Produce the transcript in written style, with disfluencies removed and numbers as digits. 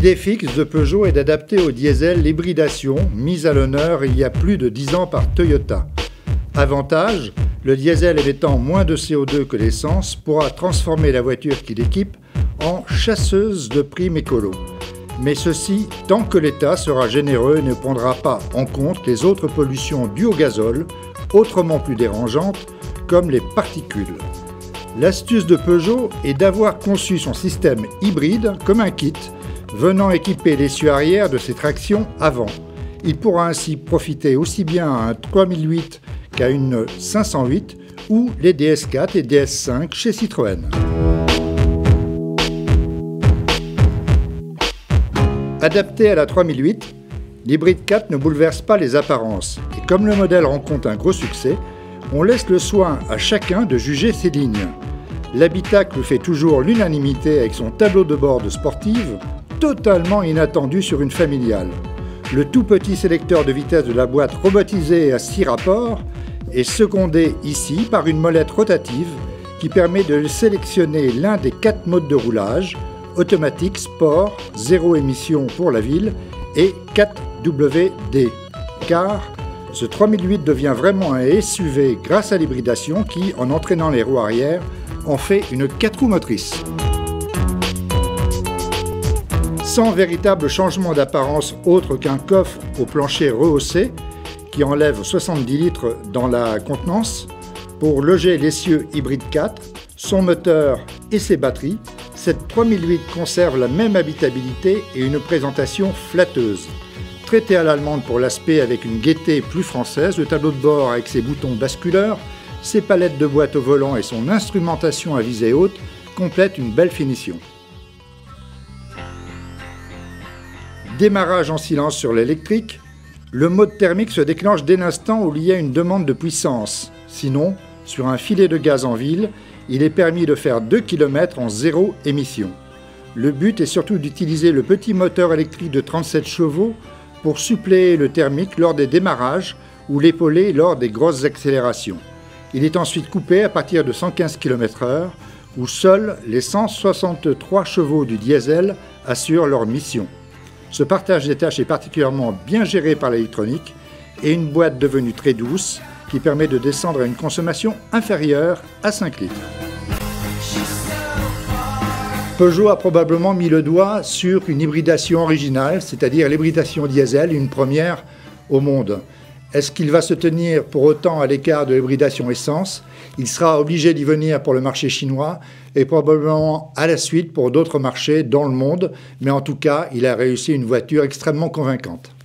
L'idée fixe de Peugeot est d'adapter au diesel l'hybridation mise à l'honneur il y a plus de 10 ans par Toyota. Avantage, le diesel émettant moins de CO2 que l'essence pourra transformer la voiture qui l'équipe en chasseuse de primes écolo. Mais ceci tant que l'État sera généreux et ne prendra pas en compte les autres pollutions dues au gazole, autrement plus dérangeantes, comme les particules. L'astuce de Peugeot est d'avoir conçu son système hybride comme un kit, venant équiper l'essieu arrière de ses tractions avant. Il pourra ainsi profiter aussi bien à un 3008 qu'à une 508 ou les DS4 et DS5 chez Citroën. Adapté à la 3008, l'hybride 4 ne bouleverse pas les apparences et comme le modèle rencontre un gros succès, on laisse le soin à chacun de juger ses lignes. L'habitacle fait toujours l'unanimité avec son tableau de bord de sportive, totalement inattendu sur une familiale. Le tout petit sélecteur de vitesse de la boîte robotisée à 6 rapports est secondé ici par une molette rotative qui permet de sélectionner l'un des 4 modes de roulage, automatique, sport, 0 émission pour la ville et 4WD. Car ce 3008 devient vraiment un SUV grâce à l'hybridation qui, en entraînant les roues arrière, en fait une 4 roues motrices. Sans véritable changement d'apparence autre qu'un coffre au plancher rehaussé qui enlève 70 litres dans la contenance, pour loger l'essieu hybride 4, son moteur et ses batteries, cette 3008 conserve la même habitabilité et une présentation flatteuse. Traité à l'allemande pour l'aspect avec une gaieté plus française, le tableau de bord avec ses boutons basculeurs, ses palettes de boîte au volant et son instrumentation à visée haute complètent une belle finition. Démarrage en silence sur l'électrique, le mode thermique se déclenche dès l'instant où il y a une demande de puissance. Sinon, sur un filet de gaz en ville, il est permis de faire 2 km en 0 émission. Le but est surtout d'utiliser le petit moteur électrique de 37 chevaux pour suppléer le thermique lors des démarrages ou l'épauler lors des grosses accélérations. Il est ensuite coupé à partir de 115 km/h où seuls les 163 chevaux du diesel assurent leur mission. Ce partage des tâches est particulièrement bien géré par l'électronique et une boîte devenue très douce qui permet de descendre à une consommation inférieure à 5 litres. Peugeot a probablement mis le doigt sur une hybridation originale, c'est-à-dire l'hybridation diesel, une première au monde. Est-ce qu'il va se tenir pour autant à l'écart de l'hybridation essence? Il sera obligé d'y venir pour le marché chinois et probablement à la suite pour d'autres marchés dans le monde, mais en tout cas, il a réussi une voiture extrêmement convaincante.